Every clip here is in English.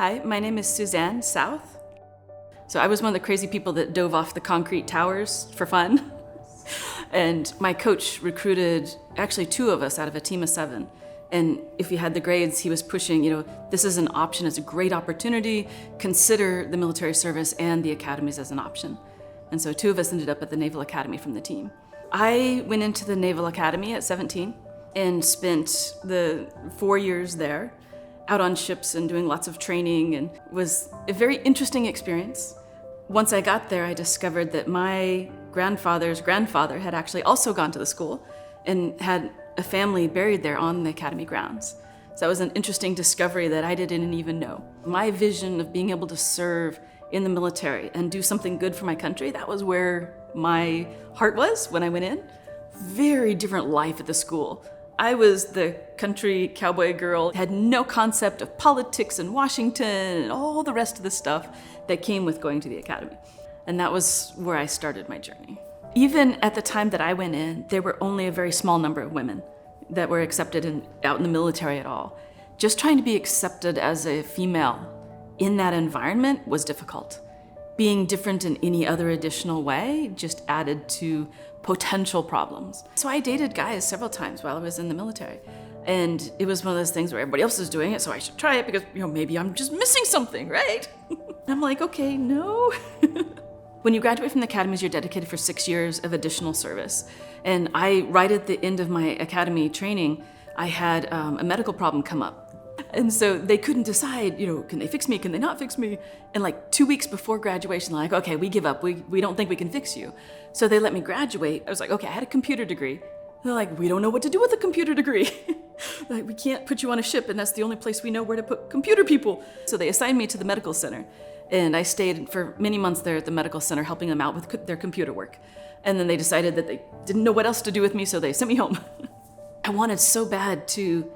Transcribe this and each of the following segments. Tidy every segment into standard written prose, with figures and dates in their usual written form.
Hi, my name is Susanne South. So I was one of the crazy people that dove off the concrete towers for fun. And my coach recruited actually 2 of us out of a team of 7. And if you had the grades, he was pushing, this is an option, it's a great opportunity, consider the military service and the academies as an option. And so 2 of us ended up at the Naval Academy from the team. I went into the Naval Academy at 17 and spent the 4 years there, out on ships and doing lots of training, and was a very interesting experience. Once I got there, I discovered that my grandfather's grandfather had actually also gone to the school and had a family buried there on the academy grounds. So that was an interesting discovery that I didn't even know. My vision of being able to serve in the military and do something good for my country, that was where my heart was when I went in. Very different life at the school. I was the country cowboy girl, had no concept of politics in Washington and all the rest of the stuff that came with going to the academy. And that was where I started my journey. Even at the time that I went in, there were only a very small number of women that were accepted out in the military at all. Just trying to be accepted as a female in that environment was difficult. Being different in any other additional way just added to potential problems. So I dated guys several times while I was in the military. And it was one of those things where everybody else is doing it, so I should try it because, maybe I'm just missing something, right? I'm like, okay, no. When you graduate from the academies, you're dedicated for 6 years of additional service. And right at the end of my academy training, I had a medical problem come up. And so they couldn't decide, can they fix me? Can they not fix me? And like 2 weeks before graduation, they're like, okay, we give up. We don't think we can fix you. So they let me graduate. I was like, okay, I had a computer degree. They're like, we don't know what to do with a computer degree. Like, we can't put you on a ship, and that's the only place we know where to put computer people. So they assigned me to the medical center. And I stayed for many months there at the medical center, helping them out with their computer work. And then they decided that they didn't know what else to do with me, so they sent me home. I wanted so bad to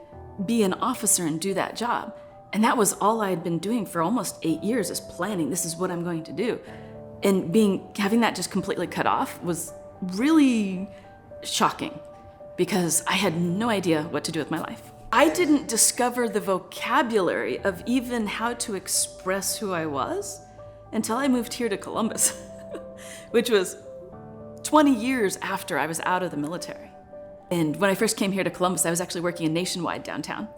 be an officer and do that job. And that was all I had been doing for almost 8 years, is planning, this is what I'm going to do. And having that just completely cut off was really shocking because I had no idea what to do with my life. I didn't discover the vocabulary of even how to express who I was until I moved here to Columbus, which was 20 years after I was out of the military. And when I first came here to Columbus, I was actually working in Nationwide downtown.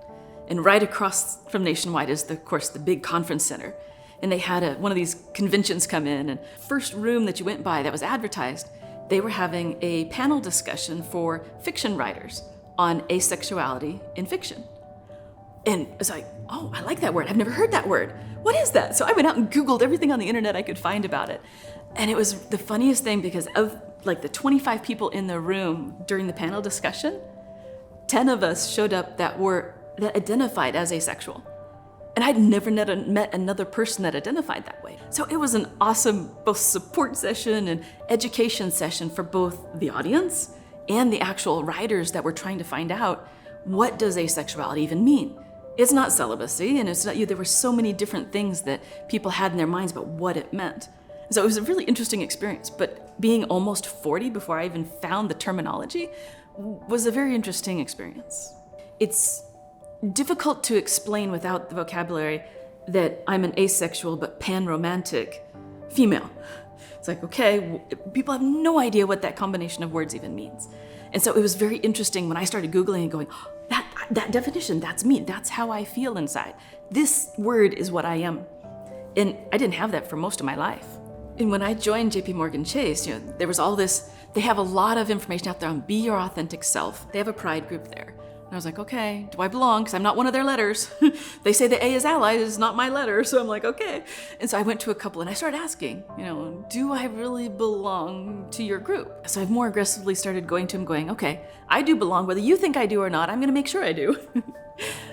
And right across from Nationwide is, of course, the big conference center. And they had one of these conventions come in, and first room that you went by that was advertised, they were having a panel discussion for fiction writers on asexuality in fiction. And I was like, oh, I like that word. I've never heard that word. What is that? So I went out and Googled everything on the internet I could find about it. And it was the funniest thing because of like the 25 people in the room during the panel discussion, 10 of us showed up that identified as asexual. And I'd never met another person that identified that way. So it was an awesome both support session and education session for both the audience and the actual writers that were trying to find out, what does asexuality even mean? It's not celibacy, and it's not there were so many different things that people had in their minds about what it meant. So it was a really interesting experience, but being almost 40 before I even found the terminology was a very interesting experience. It's difficult to explain without the vocabulary that I'm an asexual but pan-romantic female. It's like, okay, people have no idea what that combination of words even means. And so it was very interesting when I started Googling and going, oh, that definition, that's me, that's how I feel inside. This word is what I am. And I didn't have that for most of my life. And when I joined JP Chase, there was all this, they have a lot of information out there on be your authentic self. They have a pride group there. And I was like, okay, do I belong? Because I'm not one of their letters. They say the A is allies, is not my letter. So I'm like, okay. And so I went to a couple and I started asking, do I really belong to your group? So I've more aggressively started going to them going, okay, I do belong. Whether you think I do or not, I'm going to make sure I do.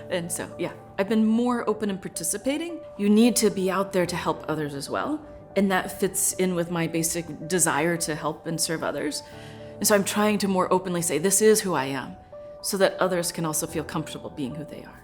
And so, yeah, I've been more open and participating. You need to be out there to help others as well. And that fits in with my basic desire to help and serve others. And so I'm trying to more openly say, this is who I am, so that others can also feel comfortable being who they are.